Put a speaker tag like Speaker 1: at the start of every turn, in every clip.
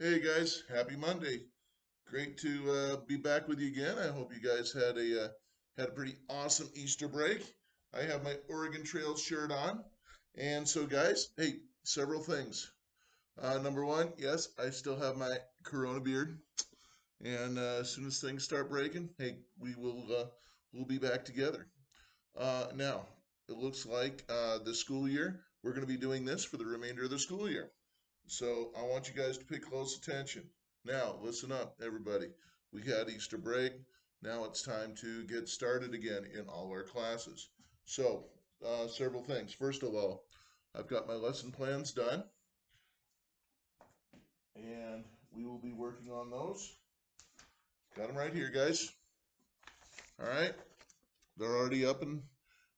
Speaker 1: Hey guys, happy Monday. Great to be back with you again. I hope you guys had a pretty awesome Easter break. I have my Oregon Trail shirt on. And so guys, hey, several things. Number one, yes, I still have my Corona beard. And as soon as things start breaking, hey, we'll be back together. Now, it looks like this school year, we're going to be doing this for the remainder of the school year. So I want you guys to pay close attention. Now, listen up, everybody. We had Easter break. Now it's time to get started again in all our classes. So, several things. First of all, I've got my lesson plans done, and we will be working on those. Got them right here, guys. All right, they're already up and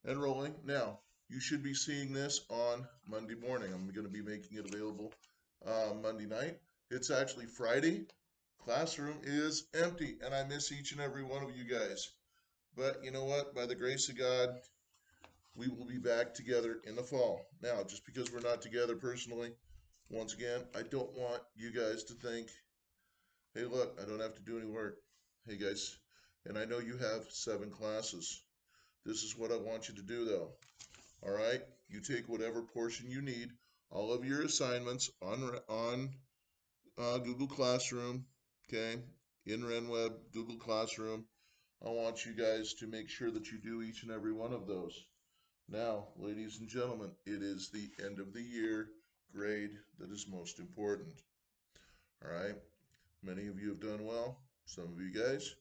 Speaker 1: rolling. Now, you should be seeing this on Monday morning. I'm going to be making it available Monday night. It's actually Friday. Classroom is empty, and I miss each and every one of you guys. But you know what? By the grace of God, we will be back together in the fall. Now, just because we're not together personally, once again, I don't want you guys to think, hey, look, I don't have to do any work. Hey, guys, and I know you have 7 classes. This is what I want you to do, though. All right? You take whatever portion you need, all of your assignments on Google Classroom, okay, in RenWeb, Google Classroom. I want you guys to make sure that you do each and every one of those. Now, ladies and gentlemen, it is the end of the year grade that is most important. All right, many of you have done well. Some of you guys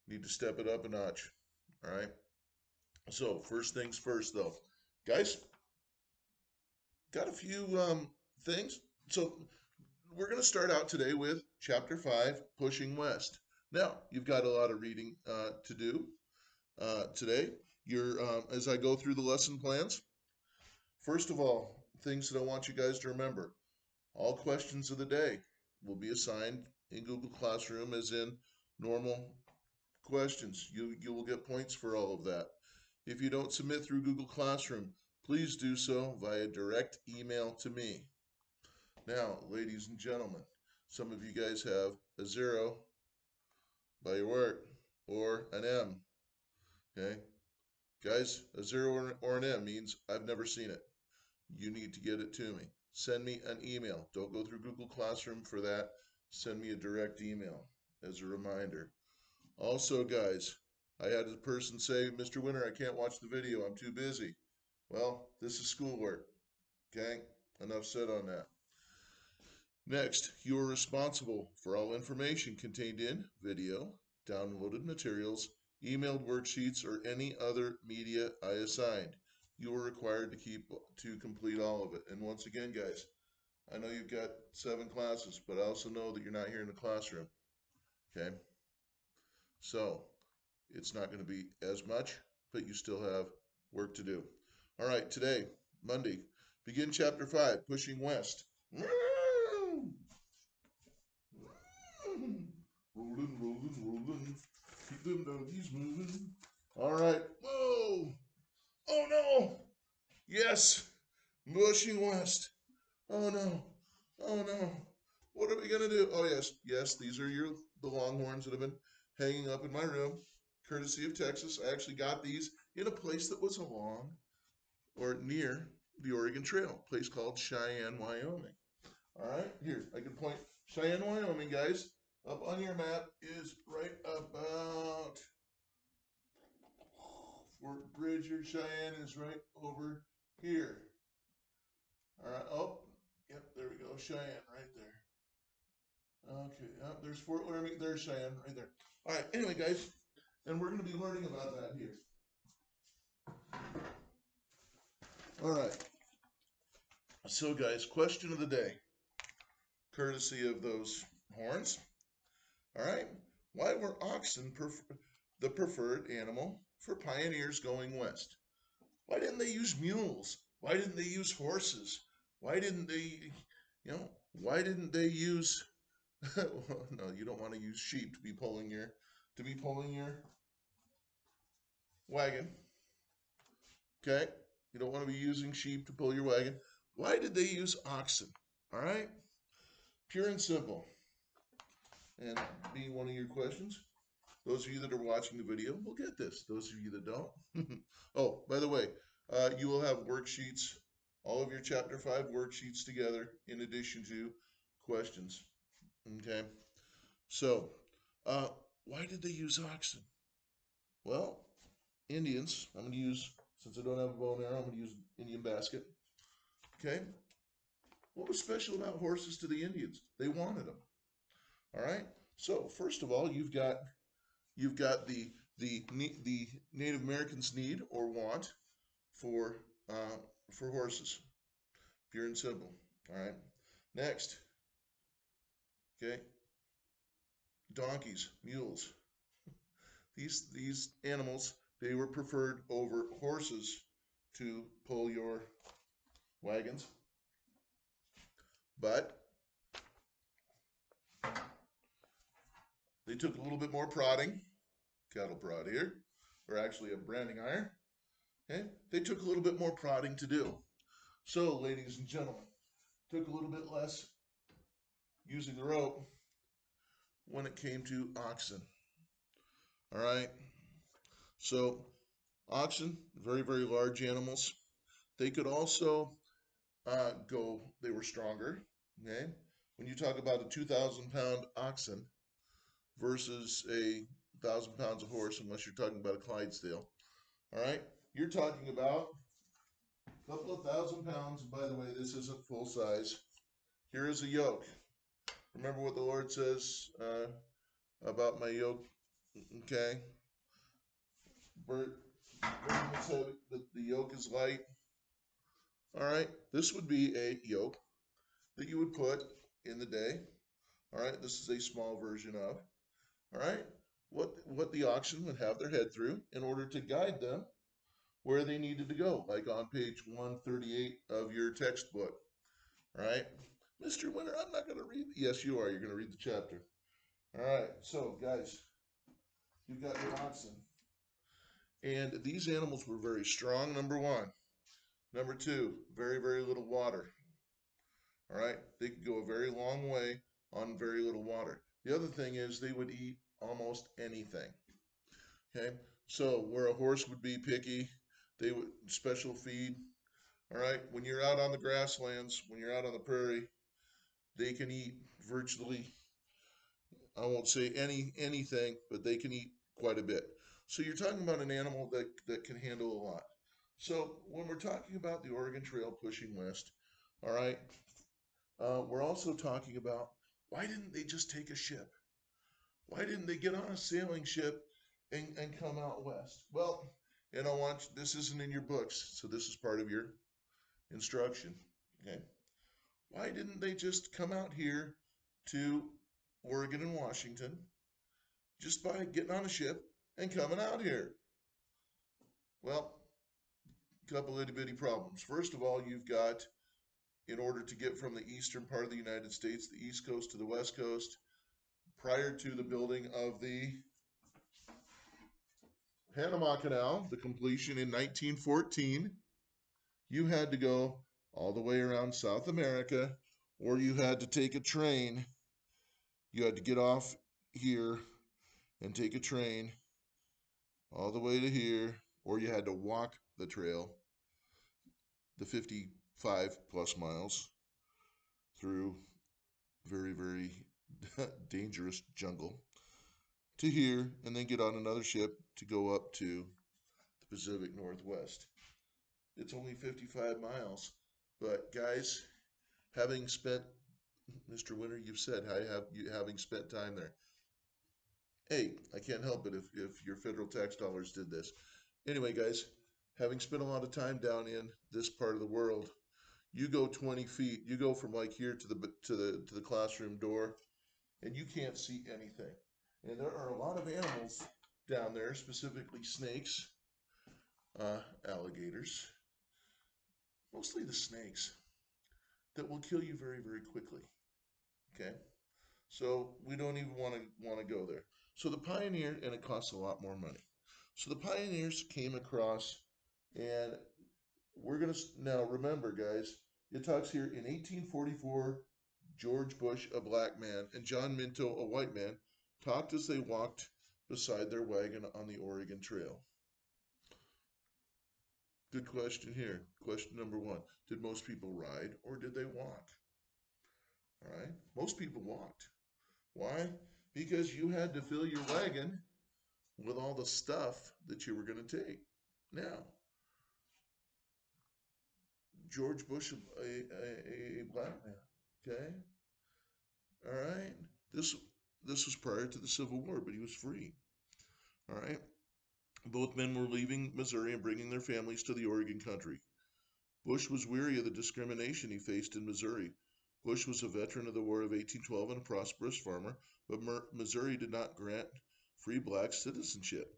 Speaker 1: need to step it up a notch. All right, so first things first, though, guys, got a few things. So we're going to start out today with Chapter 5, Pushing West. Now, you've got a lot of reading to do today. As I go through the lesson plans, first of all, things that I want you guys to remember. All questions of the day will be assigned in Google Classroom as in normal questions. You will get points for all of that. If you don't submit through Google Classroom, please do so via direct email to me. Now, ladies and gentlemen, some of you guys have a 0 by your work or an M. Okay? Guys, a 0 or an M means I've never seen it. You need to get it to me. Send me an email. Don't go through Google Classroom for that. Send me a direct email as a reminder. Also, guys, I had a person say, Mr. Winter, I can't watch the video. I'm too busy. Well, this is schoolwork. Okay? Enough said on that. Next, you are responsible for all information contained in video, downloaded materials, emailed worksheets, or any other media I assigned. You are required to complete all of it. And once again, guys, I know you've got 7 classes, but I also know that you're not here in the classroom. Okay? So, it's not going to be as much, but you still have work to do. All right, today, Monday, begin chapter 5, Pushing West. Rolling, rolling, rolling. Keep them doggies moving. All right. Whoa. Oh no. Yes. Pushing west. Oh no. Oh no. What are we gonna do? Oh yes. Yes, these are the longhorns that have been hanging up in my room, courtesy of Texas. I actually got these in a place that was along or near the Oregon Trail, a place called Cheyenne, Wyoming. All right, here, I can point Cheyenne, Wyoming, guys. Up on your map is right about Fort Bridger. Cheyenne is right over here. All right, oh, yep, there we go. Cheyenne right there. Okay, yep, there's Fort Laramie. There's Cheyenne right there. All right, anyway, guys, and we're going to be learning about that here. All right, so, guys, question of the day, courtesy of those horns. All right. Why were oxen the preferred animal for pioneers going west? Why didn't they use mules? Why didn't they use horses? Why didn't they, why didn't they use, well, no, you don't want to use sheep to be pulling your wagon. Okay. You don't want to be using sheep to pull your wagon. Why did they use oxen? All right. Pure and simple. and being one of your questions. Those of you that are watching the video will get this. Those of you that don't. Oh, by the way, you will have worksheets, all of your Chapter 5 worksheets together in addition to questions. Okay? So, uh, why did they use oxen? Well, Indians, I'm going to use, since I don't have a bow and arrow, I'm going to use Indian basket. Okay? What was special about horses to the Indians? They wanted them. All right? So, first of all, you've got the Native Americans' need or want for horses, pure and simple. All right. Next, okay, donkeys, mules. These animals, they were preferred over horses to pull your wagons, but they took a little bit more prodding. Cattle prod here, or actually a branding iron. Okay, they took a little bit more prodding to do. So, ladies and gentlemen, took a little bit less using the rope when it came to oxen. All right. So oxen, very, very large animals. They could also they were stronger. Okay. When you talk about a 2,000-pound oxen versus a 1,000 pounds of horse, unless you're talking about a Clydesdale, all right, you're talking about a couple of 1,000 pounds. By the way, this isn't full size. Here is a yoke. Remember what the Lord says about my yoke. Okay. Bert said that the yoke is light. All right. This would be a yoke that you would put in the day. All right. This is a small version of. All right. What the oxen would have their head through in order to guide them where they needed to go, like on page 138 of your textbook. All right. Mr. Winter, I'm not going to read. Yes, you are. You're going to read the chapter. All right. So, guys, you've got your oxen. And these animals were very strong, number one. Number two, very, very little water. All right. They could go a very long way on very little water. The other thing is they would eat almost anything. Okay. So where a horse would be picky, they would special feed. All right. When you're out on the grasslands, when you're out on the prairie, they can eat virtually, I won't say anything, but they can eat quite a bit. So you're talking about an animal that can handle a lot. So when we're talking about the Oregon Trail pushing west, all right, we're also talking about why didn't they just take a ship? Why didn't they get on a sailing ship and come out west? Well, and I want this isn't in your books, so this is part of your instruction. Okay. Why didn't they just come out here to Oregon and Washington just by getting on a ship and coming out here? Well, a couple itty bitty problems. First of all, you've got, in order to get from the eastern part of the United States, the East Coast to the West Coast, prior to the building of the Panama Canal, the completion in 1914, you had to go all the way around South America, or you had to take a train. You had to get off here and take a train all the way to here, or you had to walk the trail, the 55 plus miles through very, very dangerous jungle to here, and then get on another ship to go up to the Pacific Northwest. It's only 55 miles. But guys, having spent, Mr. Winter, you've said having spent time there. Hey, I can't help it if your federal tax dollars did this. Anyway, guys, having spent a lot of time down in this part of the world, you go 20 feet, you go from like here to the classroom door, and you can't see anything. And there are a lot of animals down there, specifically snakes, alligators, mostly the snakes, that will kill you very, very quickly. Okay, so we don't even want to go there. So the pioneer, and it costs a lot more money. So the pioneers came across, and we're gonna now remember, guys. It talks here in 1844. George Bush, a black man, and John Minto, a white man, talked as they walked beside their wagon on the Oregon Trail? Good question here. Question number one. Did most people ride or did they walk? All right. Most people walked. Why? Because you had to fill your wagon with all the stuff that you were going to take. Now, George Bush, a black man. Okay. All right. This this was prior to the Civil War, but he was free. All right. Both men were leaving Missouri and bringing their families to the Oregon country. Bush was weary of the discrimination he faced in Missouri. Bush was a veteran of the War of 1812 and a prosperous farmer, but Missouri did not grant free blacks citizenship.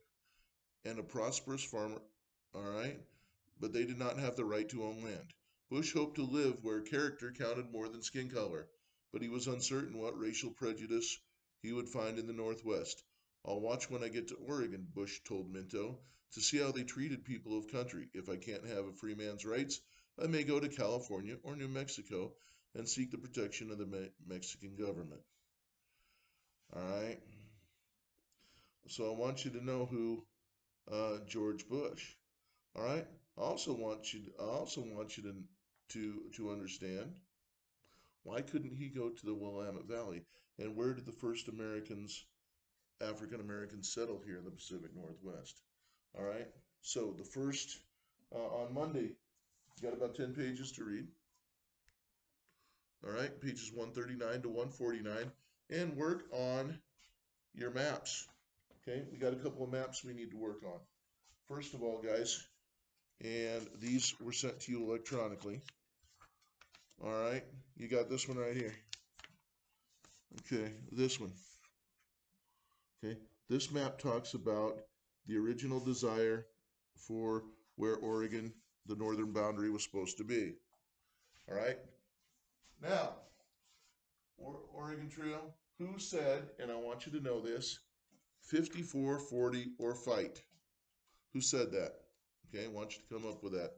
Speaker 1: And a prosperous farmer, all right, but they did not have the right to own land. Bush hoped to live where character counted more than skin color, but he was uncertain what racial prejudice he would find in the Northwest. I'll watch when I get to Oregon, Bush told Minto, to see how they treated people of country. If I can't have a free man's rights, I may go to California or New Mexico and seek the protection of the Mexican government. All right. So I want you to know who George Bush. All right. I also want you to understand why couldn't he go to the Willamette Valley, and where did the first African Americans, settle here in the Pacific Northwest? All right. So the first on Monday, you got about 10 pages to read. All right, pages 139 to 149, and work on your maps. Okay, we got a couple of maps we need to work on. First of all, guys, and these were sent to you electronically. All right, you got this one right here. Okay, this one. Okay, this map talks about the original desire for where Oregon, the northern boundary, was supposed to be. All right, now, Oregon Trail, who said, and I want you to know this, 54, 40, or fight? Who said that? Okay, I want you to come up with that.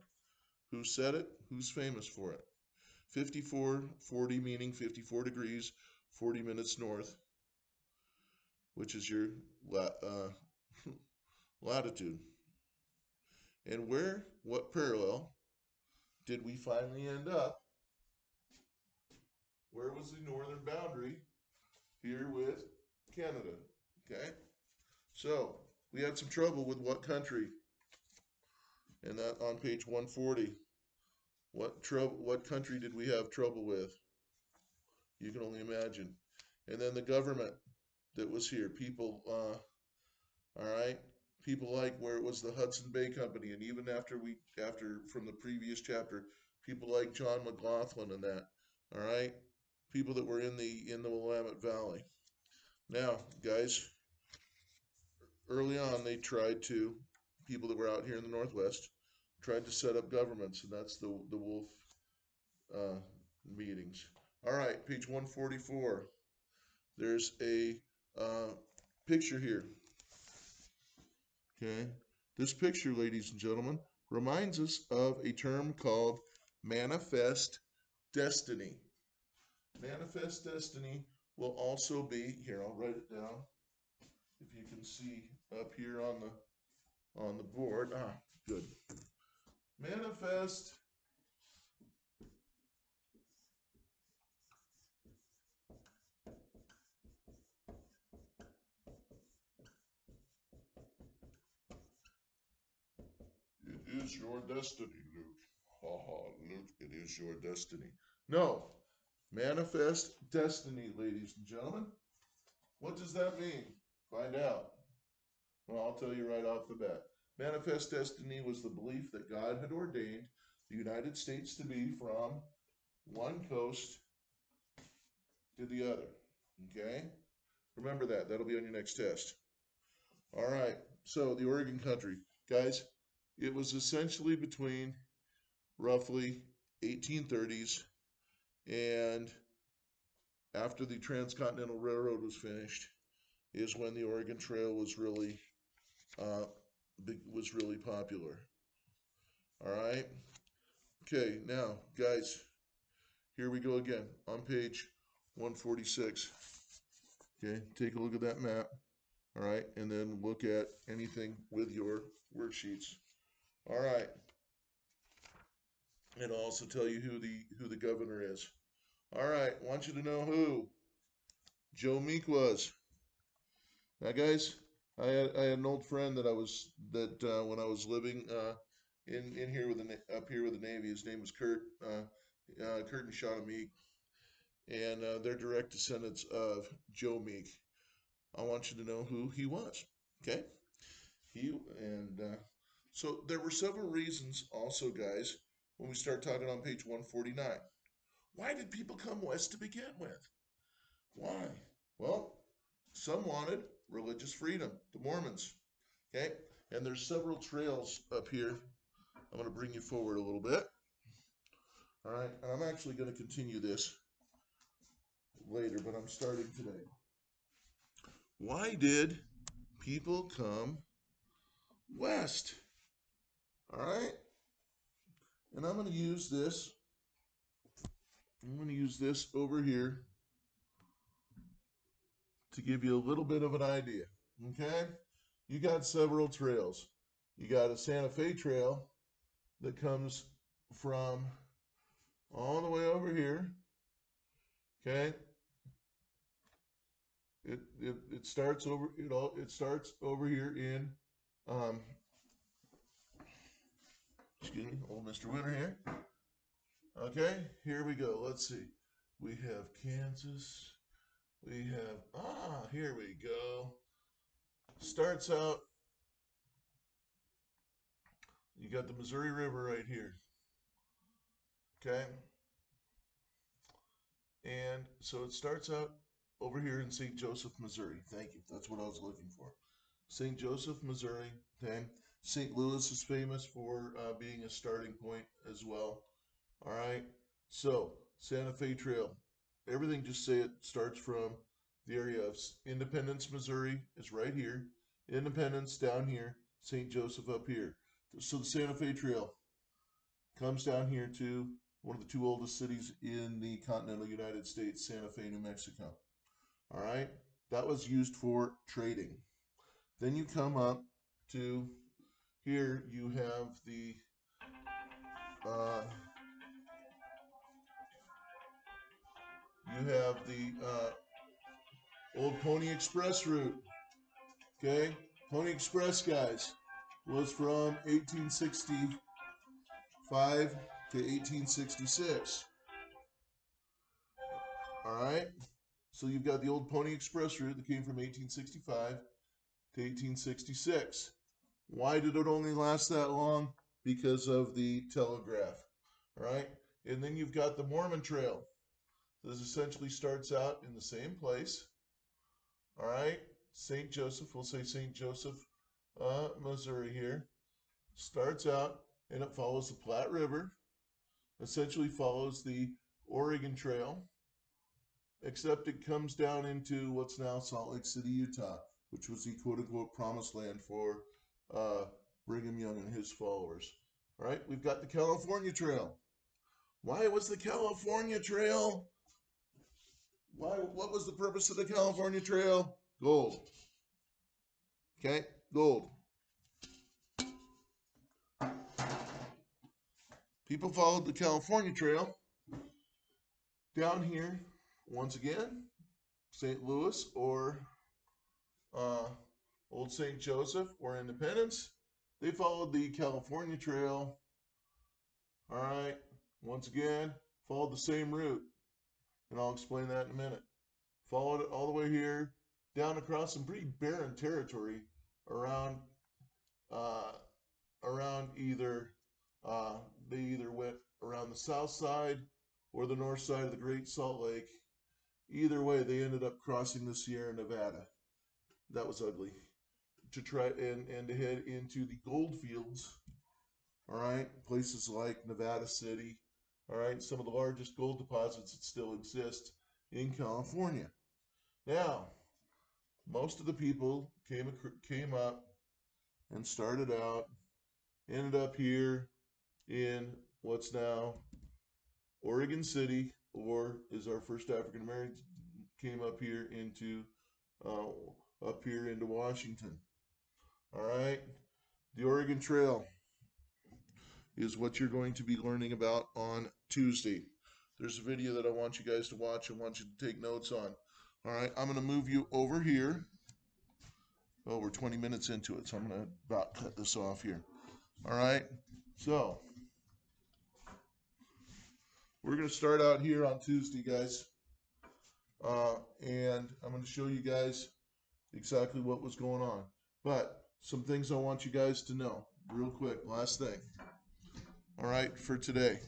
Speaker 1: Who said it? Who's famous for it? 54, 40 meaning 54 degrees, 40 minutes north, which is your latitude. And what parallel did we finally end up? Where was the northern boundary? Here with Canada. Okay? So, we had some trouble with what country? And that on page 140. What country did we have trouble with? You can only imagine. And then the government that was here, people, all right, people like where it was the Hudson Bay Company, and even after from the previous chapter, people like John McLaughlin and that, all right, people that were in the Willamette Valley. Now, guys, early on people that were out here in the Northwest tried to set up governments, and that's the Wolf meetings. All right, page 144. There's a picture here. Okay, this picture, ladies and gentlemen, reminds us of a term called manifest destiny. Manifest destiny will also be here. I'll write it down. If you can see up here on the board. Ah, good. Manifest it is your destiny, Luke. Ha ha, Luke, it is your destiny. No, manifest destiny, ladies and gentlemen. What does that mean? Find out. Well, I'll tell you right off the bat. Manifest destiny was the belief that God had ordained the United States to be from one coast to the other. Okay? Remember that. That'll be on your next test. All right. So, the Oregon country. Guys, it was essentially between roughly 1830s and after the Transcontinental Railroad was finished is when the Oregon Trail was really popular. All right. Okay, now, guys, here we go again on page 146. Okay, take a look at that map. All right, and then look at anything with your worksheets. All right. It'll also tell you who the governor is. All right, want you to know who Joe Meek was. Now, guys, I had an old friend that when I was living in here with up here with the Navy. His name was Kurt Kurt and Shauna Meek, and they're direct descendants of Joe Meek. I want you to know who he was. Okay, he and so there were several reasons also, guys, when we start talking on page 149. Why did people come west to begin with? Why? Well, some wanted religious freedom, the Mormons. Okay? And there's several trails up here. I'm going to bring you forward a little bit. All right? And I'm actually going to continue this later, but I'm starting today. Why did people come west? All right? And I'm going to use this. I'm going to use this over here to give you a little bit of an idea. Okay? You got several trails. You got a Santa Fe trail that comes from all the way over here. Okay? It starts over here in excuse me, old Mr. Winter here. Okay, here we go. Let's see. We have Kansas. We have here we go. Starts out. You got the Missouri River right here. Okay. And so it starts out over here in St. Joseph, Missouri. Thank you. That's what I was looking for. St. Joseph, Missouri. Okay. St. Louis is famous for being a starting point as well. All right. So Santa Fe Trail. Everything just say it starts from the area of Independence, Missouri is right here. Independence down here. St. Joseph up here. So the Santa Fe Trail comes down here to one of the two oldest cities in the continental United States, Santa Fe, New Mexico. All right, that was used for trading. Then you come up to here, you have the old Pony Express route. Okay, Pony Express, guys, was from 1865 to 1866. All right. So you've got the old Pony Express route that came from 1865 to 1866. Why did it only last that long? Because of the telegraph. All right. And then you've got the Mormon Trail. This essentially starts out in the same place. All right. St. Joseph, we'll say St. Joseph, Missouri here. Starts out and it follows the Platte River. Essentially follows the Oregon Trail, except it comes down into what's now Salt Lake City, Utah, which was the quote-unquote promised land for Brigham Young and his followers. All right, we've got the California Trail. Why was the California Trail? What was the purpose of the California Trail? Gold. Okay, gold. People followed the California Trail down here, once again, St. Louis or Old St. Joseph or Independence. They followed the California Trail. All right, once again, followed the same route, and I'll explain that in a minute. Followed it all the way here, down across some pretty barren territory around they either went around the south side or the north side of the Great Salt Lake. Either way, they ended up crossing the Sierra Nevada. That was ugly. To try and to head into the gold fields. All right, places like Nevada City. All right, some of the largest gold deposits that still exist in California. Now, most of the people came up and started out, ended up here in what's now Oregon City, or is our first African Americans came uh, up here into Washington. All right, the Oregon Trail is what you're going to be learning about on Tuesday. There's a video that I want you guys to watch. I want you to take notes on. All right, I'm going to move you over here. Oh, we're 20 minutes into it, so I'm going to about cut this off here. All right, so we're going to start out here on Tuesday, guys. And I'm going to show you guys exactly what was going on. But some things I want you guys to know real quick. Last thing. All right, for today.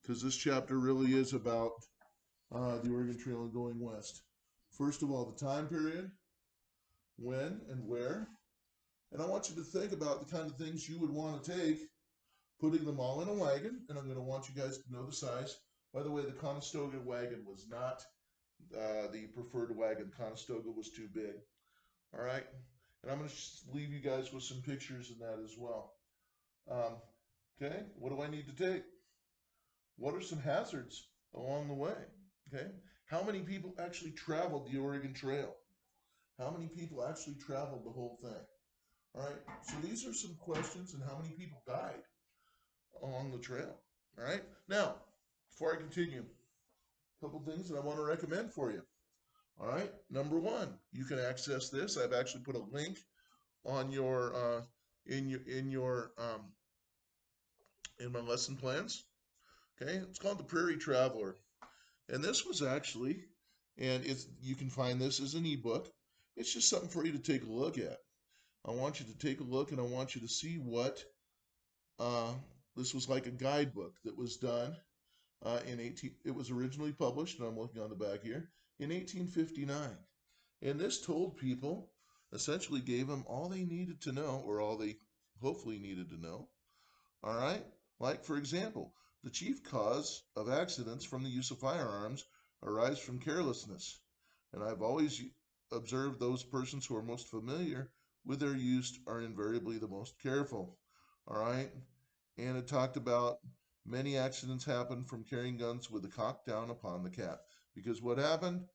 Speaker 1: Because this chapter really is about the Oregon Trail and going west. First of all, the time period, when and where. And I want you to think about the kind of things you would want to take, putting them all in a wagon. And I'm going to want you guys to know the size. By the way, the Conestoga wagon was not the preferred wagon. Conestoga was too big. All right. And I'm going to leave you guys with some pictures in that as well. Okay. What do I need to take? What are some hazards along the way? Okay. How many people actually traveled the Oregon Trail? How many people actually traveled the whole thing? All right. So these are some questions, and how many people died along the trail? All right. Now, before I continue, a couple things that I want to recommend for you. All right. Number one, you can access this. I've actually put a link on your in my lesson plans. Okay. It's called the Prairie Traveler, and this was actually, and you can find this as an ebook. It's just something for you to take a look at. I want you to take a look, and I want you to see what this was like a guidebook that was done it was originally published, and I'm looking on the back here, in 1859. And this told people, essentially gave them all they needed to know, or all they hopefully needed to know. All right? Like, for example, the chief cause of accidents from the use of firearms arise from carelessness. And I've always observed those persons who are most familiar with their use are invariably the most careful. All right? And it talked about many accidents happen from carrying guns with the cock down upon the cap. Because what happened?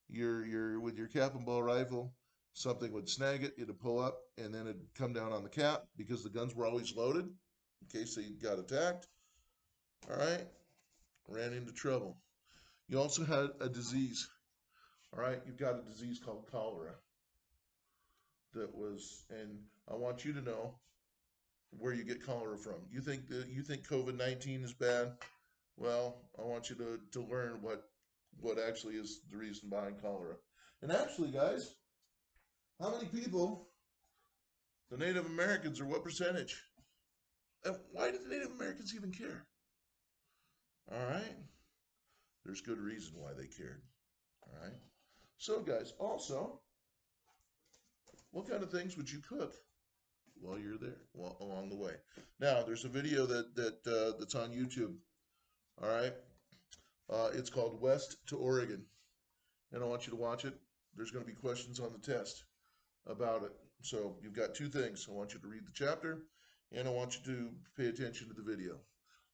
Speaker 1: You're with your cap and ball rifle, something would snag it, it'd pull up, and then it'd come down on the cap because the guns were always loaded in case they got attacked. All right, ran into trouble. You also had a disease. All right, you've got a disease called cholera that was, and I want you to know where you get cholera from. You think COVID-19 is bad? Well, I want you to learn what actually is the reason behind cholera. And actually, guys, how many people, the Native Americans, or what percentage? And why did the Native Americans even care? All right. There's good reason why they cared. All right. So, guys, also, what kind of things would you cook while you're there, along the way? Now, there's a video that's on YouTube. All right. It's called West to Oregon, and I want you to watch it. There's going to be questions on the test about it. So you've got two things. I want you to read the chapter, and I want you to pay attention to the video.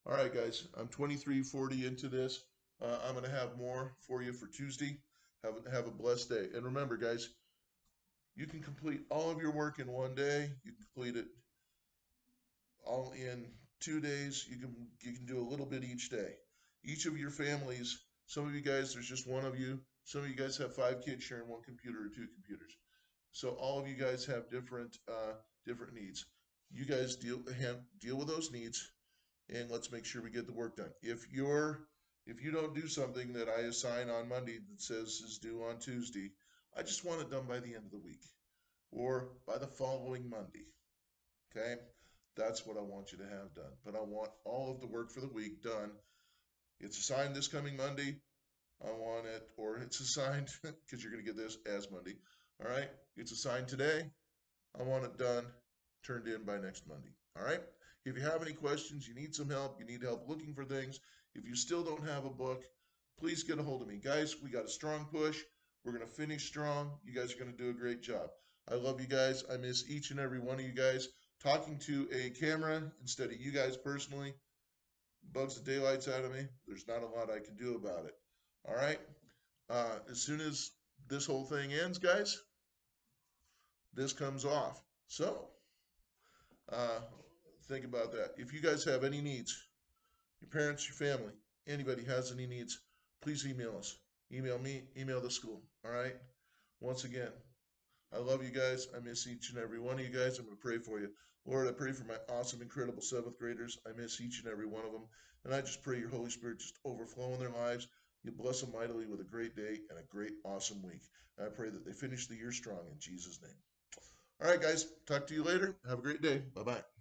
Speaker 1: All right, guys, I'm 23:40 into this. I'm going to have more for you for Tuesday. Have a blessed day. And remember, guys, you can complete all of your work in one day. You can complete it all in 2 days. You can do a little bit each day. Each of your families, some of you guys, there's just one of you. Some of you guys have 5 kids sharing one computer or 2 computers. So all of you guys have different needs. You guys deal with those needs, and let's make sure we get the work done. If you don't do something that I assign on Monday that says is due on Tuesday, I just want it done by the end of the week or by the following Monday. Okay? That's what I want you to have done. But I want all of the work for the week done. It's assigned this coming Monday. I want it, or it's assigned, because you're going to get this as Monday. All right? It's assigned today. I want it done, turned in by next Monday. All right? If you have any questions, you need some help, you need help looking for things, if you still don't have a book, please get a hold of me. Guys, we got a strong push. We're going to finish strong. You guys are going to do a great job. I love you guys. I miss each and every one of you guys. Talking to a camera instead of you guys personally bugs the daylights out of me. There's not a lot I can do about it. All right. As soon as this whole thing ends, guys, this comes off. So uh, think about that. If you guys have any needs, your parents, your family, anybody has any needs, please email us. Email me, email the school. All right. Once again, I love you guys. I miss each and every one of you guys. I'm going to pray for you. Lord, I pray for my awesome, incredible seventh graders. I miss each and every one of them. And I just pray your Holy Spirit just overflow in their lives. You bless them mightily with a great day and a great, awesome week. And I pray that they finish the year strong in Jesus' name. All right, guys. Talk to you later. Have a great day. Bye bye.